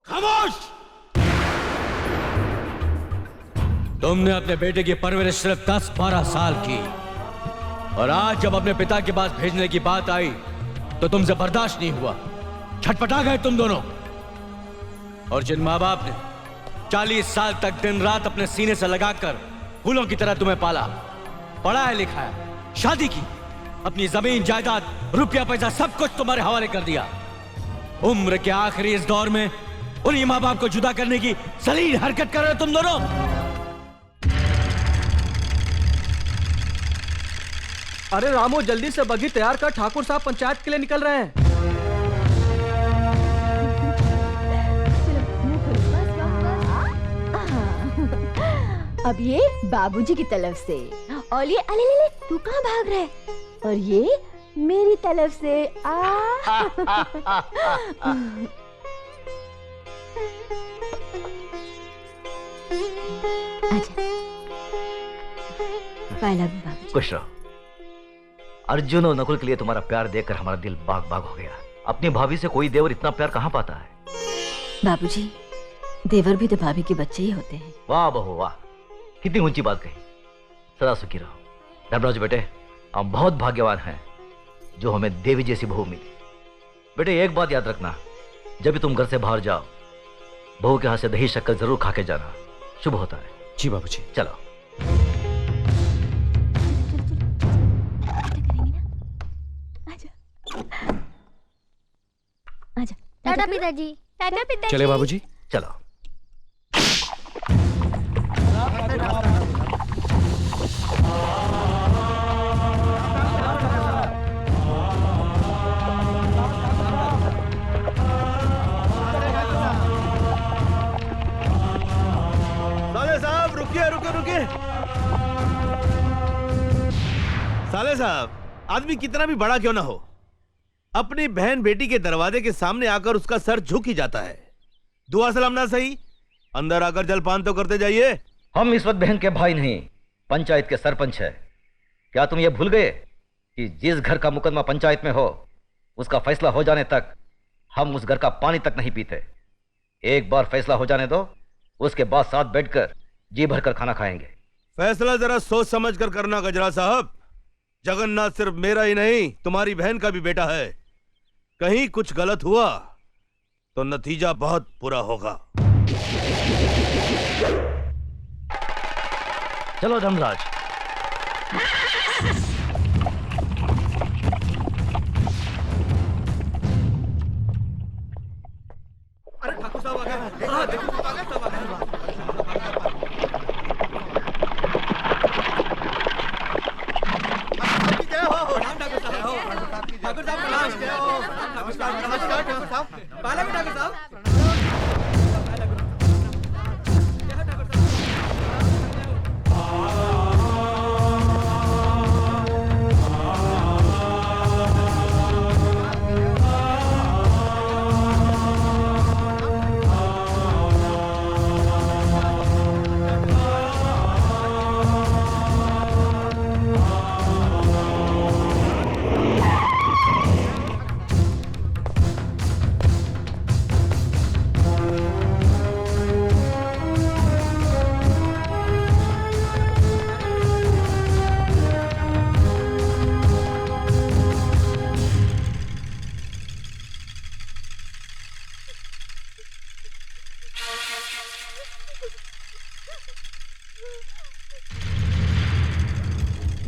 खामोश! तुमने अपने बेटे की परवरिश सिर्फ 10-12 साल की, और आज जब अपने पिता के पास भेजने की बात आई तो तुमसे बर्दाश्त नहीं हुआ। छटपटा गए तुम दोनों। और जिन माँ बाप ने 40 साल तक दिन रात अपने सीने से लगाकर फूलों की तरह तुम्हें पाला, पढ़ाया लिखाया, शादी की, अपनी जमीन जायदाद रुपया पैसा सब कुछ तुम्हारे हवाले कर दिया, उम्र के आखिरी इस दौर में उन्हीं माँ बाप को जुदा करने की सलील हरकत कर रहे हो तुम दोनों। अरे रामू, जल्दी से बग्घी तैयार कर, ठाकुर साहब पंचायत के लिए निकल रहे हैं। अब ये बाबूजी की तरफ से, और ये अले ले ले, तू कहाँ भाग रहा है? और ये मेरी तरफ से बाबूजी। खुश रहो। अर्जुन और नकुल के लिए तुम्हारा प्यार देखकर हमारा दिल बाग बाग हो गया। अपनी भाभी से कोई देवर इतना प्यार कहाँ पाता है? बाबूजी, देवर भी तो भाभी के बच्चे ही होते हैं। वाह बहू वाह, कितनी ऊंची बात कही। सदा सुखी रहो। धर्मराज बेटे, हम बहुत भाग्यवान हैं जो हमें देवी जैसी बहू मिली। बेटे एक बात याद रखना, जब भी तुम घर से बाहर जाओ, बहू के हाथ से दही शक्कर जरूर खा के जाना, शुभ होता है। जी बाबूजी। चलो। आजा। टाटा पिताजी। टाटा पिताजी। चले बाबूजी। चलो। साले साहब रुकिए रुकिए रुकिए। साले साहब, आदमी कितना भी बड़ा क्यों ना हो, अपनी बहन बेटी के दरवाजे के सामने आकर उसका सर झुक ही जाता है। दुआ सलाम ना सही, अंदर आकर जलपान तो करते जाइए। हम इस वक्त बहन के भाई नहीं, पंचायत के सरपंच है। क्या तुम ये भूल गए कि जिस घर का मुकदमा पंचायत में हो, उसका फैसला हो जाने तक हम उस घर का पानी तक नहीं पीते। एक बार फैसला हो जाने दो, उसके बाद साथ बैठकर जी भरकर खाना खाएंगे। फैसला जरा सोच समझ कर करना गजरा साहब। जगन्नाथ सिर्फ मेरा ही नहीं, तुम्हारी बहन का भी बेटा है। कहीं कुछ गलत हुआ तो नतीजा बहुत बुरा होगा। चलो धर्मराज। अरे ठाकुर साहब आ गए। हाँ देखो आ गए, सब आ गए। ठाकुर साहब नमस्कार। ठाकुर साहब पाला भी ठाकुर साहब।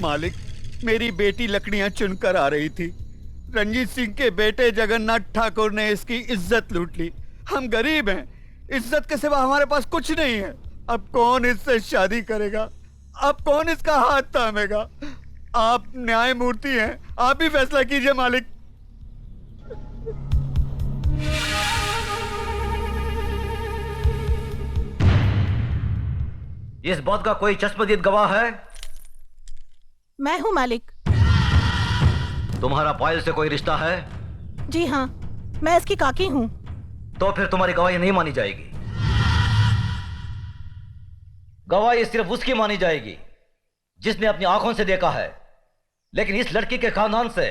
मालिक, मेरी बेटी लकड़ियां चुनकर आ रही थी। रंजीत सिंह के बेटे जगन्नाथ ठाकुर ने इसकी इज्जत लूट ली। हम गरीब हैं, इज्जत के सिवा हमारे पास कुछ नहीं है। अब कौन इससे शादी करेगा? अब कौन इसका हाथ थामेगा? आप न्यायमूर्ति हैं, आप ही फैसला कीजिए मालिक। इस बात का कोई चश्मदीद गवाह है? मैं हूँ मालिक। तुम्हारा पायल से कोई रिश्ता है? जी हाँ, मैं इसकी काकी हूँ। तो फिर तुम्हारी गवाही नहीं मानी जाएगी। गवाही सिर्फ उसकी मानी जाएगी जिसने अपनी आंखों से देखा है, लेकिन इस लड़की के खानदान से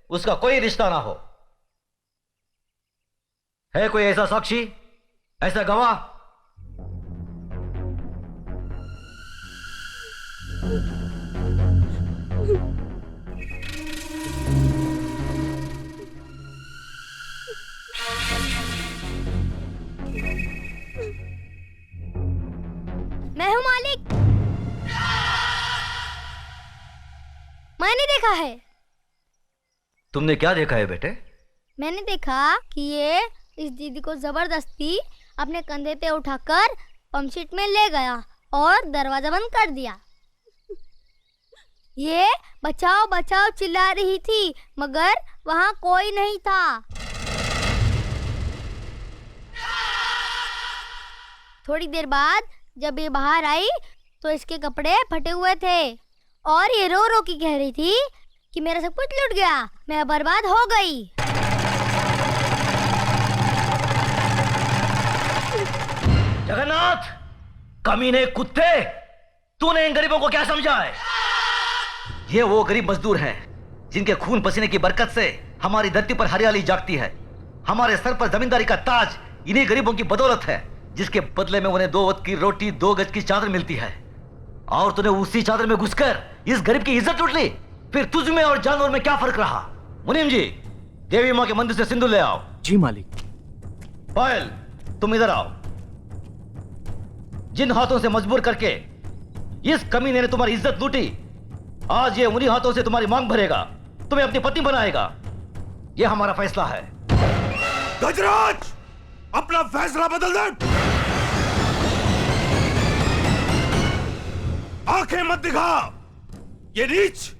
उसका कोई रिश्ता ना हो। है कोई ऐसा साक्षी ऐसा गवाह? मैं हूँ मालिक। मैंने देखा है। तुमने क्या देखा है बेटे? मैंने देखा कि ये इस दीदी को जबरदस्ती अपने कंधे पे उठाकर पंपशीट में ले गया और दरवाजा बंद कर दिया। ये बचाओ बचाओ चिल्ला रही थी मगर वहाँ कोई नहीं था। थोड़ी देर बाद जब ये बाहर आई तो इसके कपड़े फटे हुए थे और ये रो रो के कह रही थी कि मेरा सब कुछ लूट गया, मैं बर्बाद हो गई। जगन्नाथ, कमीने कुत्ते, तूने इन गरीबों को क्या समझा है? ये वो गरीब मजदूर हैं जिनके खून पसीने की बरकत से हमारी धरती पर हरियाली जागती है। हमारे सर पर जमींदारी का ताज इन्हीं गरीबों की बदौलत है, जिसके बदले में उन्हें 2 वक्त की रोटी 2 गज की चादर मिलती है। और तूने उसी चादर में घुसकर इस गरीब की इज्जत लूट ली। फिर तुझ में और जानवर में क्या फर्क रहा? मुनीम जी, देवी मां के मंदिर से सिंदूर ले आओ। जी मालिक। पायल, तुम इधर आओ। जिन हाथों से मजबूर करके इस कमीने ने तुम्हारी इज्जत लूटी, आज ये उन्हीं हाथों से तुम्हारी मांग भरेगा, तुम्हें अपनी पत्नी बनाएगा। यह हमारा फैसला है। गजराज, अपना फैसला बदल दे। आंखें मत दिखा। ये नीच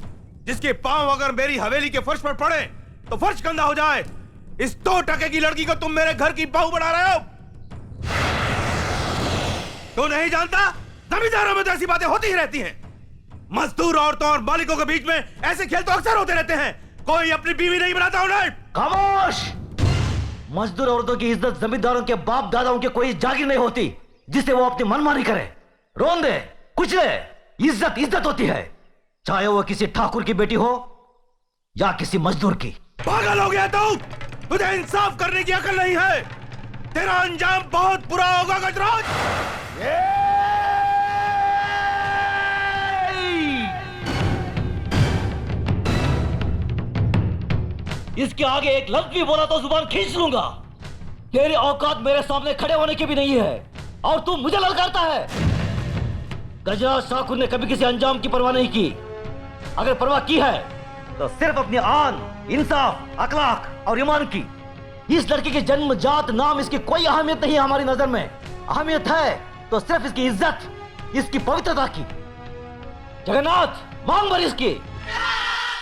जिसके पांव अगर मेरी हवेली के फर्श पर पड़े तो फर्श गंदा हो जाए, इस 2 टके की लड़की को तुम मेरे घर की बहू बना रहे हो। तू नहीं जानता, जमींदारों में तो ऐसी बातें होती ही रहती हैं। मजदूर औरतों और मालिकों के बीच में ऐसे खेल तो अक्सर होते रहते हैं। कोई अपनी बीवी नहीं बनाता उन्हें। खामोश! मजदूर औरतों की इज्जत जमींदारों के बाप दादाओं के कोई जागीर नहीं होती जिसे वो अपनी मनमानी करे, रोन दे, कुचले। इज्जत इज्जत होती है, चाहे वो किसी ठाकुर की बेटी हो या किसी मजदूर की। पागल हो गया तू? तुझे इंसाफ करने की अकल नहीं है। तेरा अंजाम बहुत बुरा होगा गजराज। इसके आगे एक लफ्ज भी बोला तो जुबान खींच लूंगा। तेरी औकात मेरे सामने खड़े होने की भी नहीं है और तू मुझे ललकारता है। गजराज ठाकुर ने कभी किसी अंजाम की परवाह नहीं की। अगर परवाह की है तो सिर्फ अपनी आन, इंसाफ, अखलाक और ईमान की। इस लड़की की जन्मजात नाम इसकी कोई अहमियत नहीं है हमारी नजर में। अहमियत है तो सिर्फ इसकी इज्जत, इसकी पवित्रता की। जगन्नाथ, मांग भर इसकी।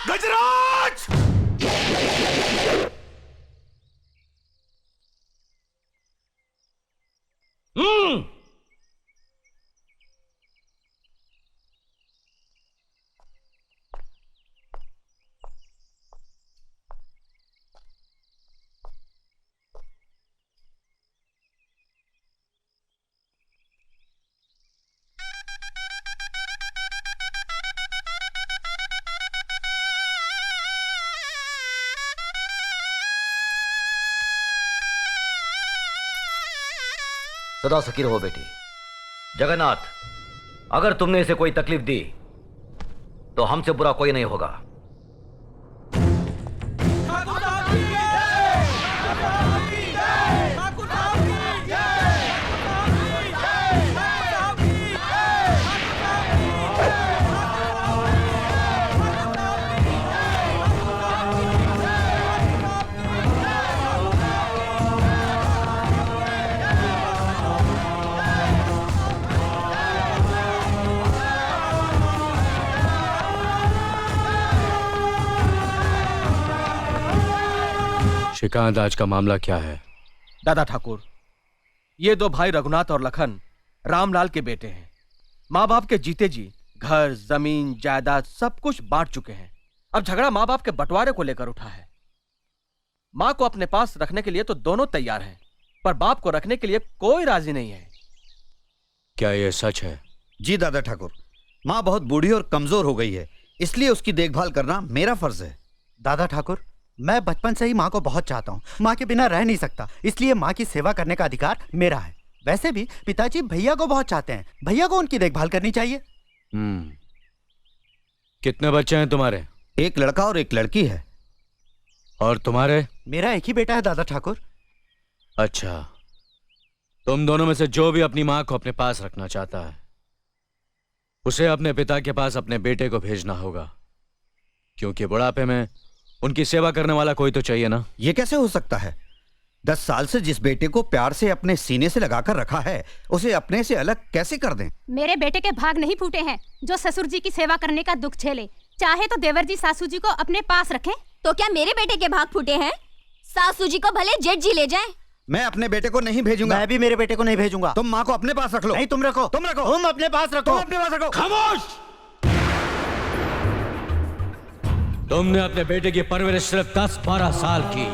गजराज! सदा सुखी रहो बेटी। जगन्नाथ, अगर तुमने इसे कोई तकलीफ दी तो हमसे बुरा कोई नहीं होगा। श्रीकांत, आज का मामला क्या है? दादा ठाकुर, ये 2 भाई रघुनाथ और लखन रामलाल के बेटे हैं। माँ बाप के जीते जी घर, जमीन, जायदाद सब कुछ बांट चुके हैं। अब झगड़ा माँ बाप के बंटवारे को लेकर उठा है। माँ को अपने पास रखने के लिए तो दोनों तैयार हैं, पर बाप को रखने के लिए कोई राजी नहीं है। क्या यह सच है? जी दादा ठाकुर, माँ बहुत बूढ़ी और कमजोर हो गई है, इसलिए उसकी देखभाल करना मेरा फर्ज है। दादा ठाकुर, मैं बचपन से ही माँ को बहुत चाहता हूँ। माँ के बिना रह नहीं सकता, इसलिए माँ की सेवा करने का अधिकार मेरा है। वैसे भी पिताजी भैया को बहुत चाहते हैं, भैया को उनकी देखभाल करनी चाहिए। कितने बच्चे हैं तुम्हारे? एक लड़का और एक लड़की है। और तुम्हारे? मेरा एक ही बेटा है दादा ठाकुर। अच्छा, तुम दोनों में से जो भी अपनी माँ को अपने पास रखना चाहता है, उसे अपने पिता के पास अपने बेटे को भेजना होगा, क्योंकि बुढ़ापे में उनकी सेवा करने वाला कोई तो चाहिए ना। ये कैसे हो सकता है? 10 साल से जिस बेटे को प्यार से अपने सीने से लगाकर रखा है, उसे अपने से अलग कैसे कर दें? मेरे बेटे के भाग नहीं फूटे हैं जो ससुर जी की सेवा करने का दुख झेले। चाहे तो देवर जी सासू जी को अपने पास रखें। तो क्या मेरे बेटे के भाग फूटे हैं? सासू जी को भले जेठ जी ले जाएं। मैं अपने बेटे को नहीं भेजूंगा। मैं भी मेरे बेटे को नहीं भेजूंगा। तुम माँ को अपने पास रख लो। नहीं, तुम रखो। तुम रखो। तुम अपने पास रखो। तुम अपने पास रखो। खामोश! तुमने अपने बेटे की परवरिश सिर्फ 10-12 साल की,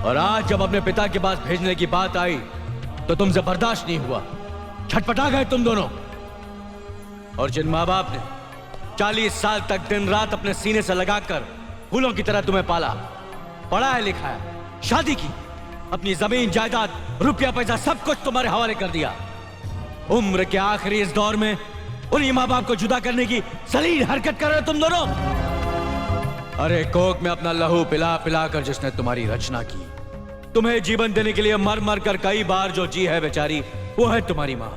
और आज जब अपने पिता के पास भेजने की बात आई तो तुमसे बर्दाश्त नहीं हुआ। छटपटा गए तुम दोनों। और जिन माँ बाप ने 40 साल तक दिन रात अपने सीने से लगाकर फूलों की तरह तुम्हें पाला, पढ़ाया लिखाया, शादी की, अपनी जमीन जायदाद रुपया पैसा सब कुछ तुम्हारे हवाले कर दिया, उम्र के आखिरी इस दौर में उन्हीं माँ बाप को जुदा करने की सलील हरकत कर रहे हो तुम दोनों। अरे कोक में अपना लहू पिला पिला कर जिसने तुम्हारी रचना की, तुम्हें जीवन देने के लिए मर मर कर कई बार जो जी है बेचारी, वो है तुम्हारी माँ।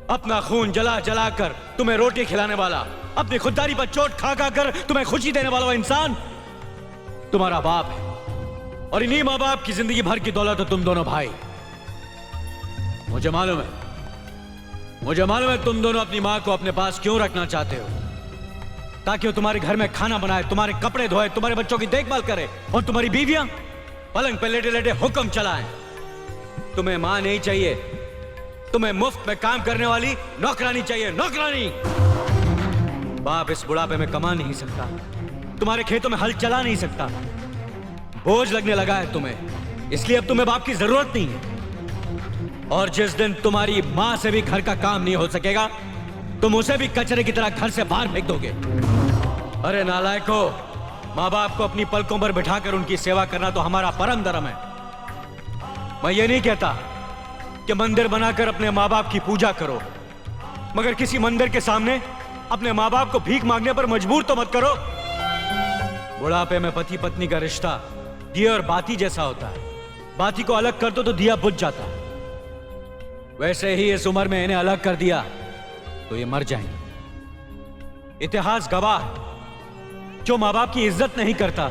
अपना खून जला जला कर तुम्हें रोटी खिलाने वाला, अपनी खुददारी पर चोट खा खा कर तुम्हें खुशी देने वाला वो इंसान तुम्हारा बाप है। और इन्हीं माँ बाप की जिंदगी भर की दौलत हो तुम दोनों भाई। मुझे मालूम है तुम दोनों अपनी माँ को अपने पास क्यों रखना चाहते हो, ताकि वो तुम्हारे घर में खाना बनाए, तुम्हारे कपड़े धोए, तुम्हारे बच्चों की देखभाल करे, और तुम्हारी बीवियां पलंग पे लेटे लेटे हुक्म चलाएं। तुम्हें माँ नहीं चाहिए, तुम्हें मुफ्त में काम करने वाली नौकरानी चाहिए, नौकरानी। बाप इस बुढ़ापे में कमा नहीं सकता, तुम्हारे खेतों में हल चला नहीं सकता, बोझ लगने लगा है तुम्हें, इसलिए अब तुम्हें बाप की जरूरत नहीं है। और जिस दिन तुम्हारी माँ से भी घर का काम नहीं हो सकेगा, तुम उसे भी कचरे की तरह घर से बाहर फेंक दोगे। अरे नालायको, माँ बाप को अपनी पलकों पर बिठाकर उनकी सेवा करना तो हमारा परम धर्म है। मैं ये नहीं कहता कि मंदिर बनाकर अपने माँ बाप की पूजा करो, मगर किसी मंदिर के सामने अपने माँ बाप को भीख मांगने पर मजबूर तो मत करो। बुढ़ापे में पति पत्नी का रिश्ता दिए और बाती जैसा होता है, बाती को अलग कर दो तो दिया बुझ जाता है। वैसे ही इस उम्र में इन्हें अलग कर दिया तो ये मर जाएंगे। इतिहास गवाह है, जो माँ बाप की इज्जत नहीं करता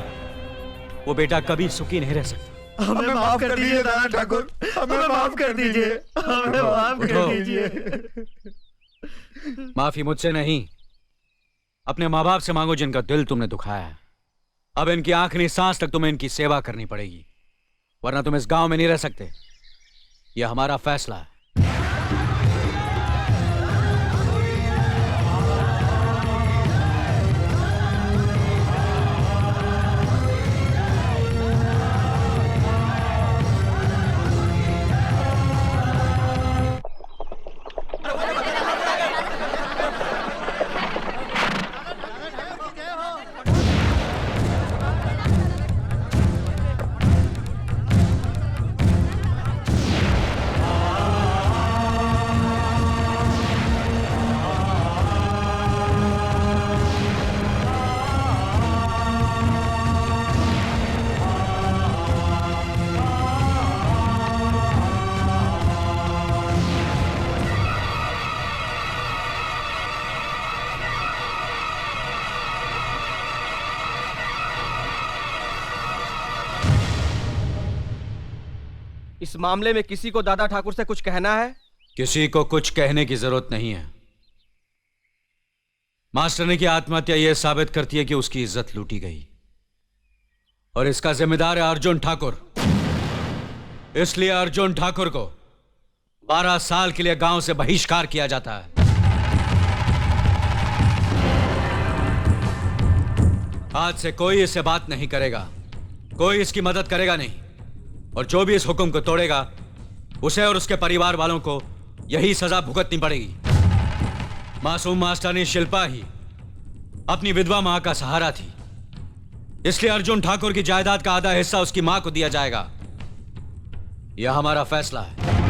वो बेटा कभी सुखी नहीं रह सकता। हमें माफ कर दीजिए दादा ठाकुर, हमें माफ कर दीजिए, हमें माफ कर दीजिए। माफी मुझसे नहीं, अपने माँ बाप से मांगो जिनका दिल तुमने दुखाया है। अब इनकी आखिरी सांस तक तुम्हें इनकी सेवा करनी पड़ेगी, वरना तुम इस गांव में नहीं रह सकते। यह हमारा फैसला है। इस मामले में किसी को दादा ठाकुर से कुछ कहना है? किसी को कुछ कहने की जरूरत नहीं है। मास्टरनी की आत्महत्या यह साबित करती है कि उसकी इज्जत लूटी गई, और इसका जिम्मेदार है अर्जुन ठाकुर। इसलिए अर्जुन ठाकुर को 12 साल के लिए गांव से बहिष्कार किया जाता है। आज से कोई इससे बात नहीं करेगा, कोई इसकी मदद करेगा नहीं, और जो भी इस हुक्म को तोड़ेगा उसे और उसके परिवार वालों को यही सजा भुगतनी पड़ेगी। मासूम मास्टरनी शिल्पा ही अपनी विधवा मां का सहारा थी, इसलिए अर्जुन ठाकुर की जायदाद का आधा हिस्सा उसकी मां को दिया जाएगा। यह हमारा फैसला है।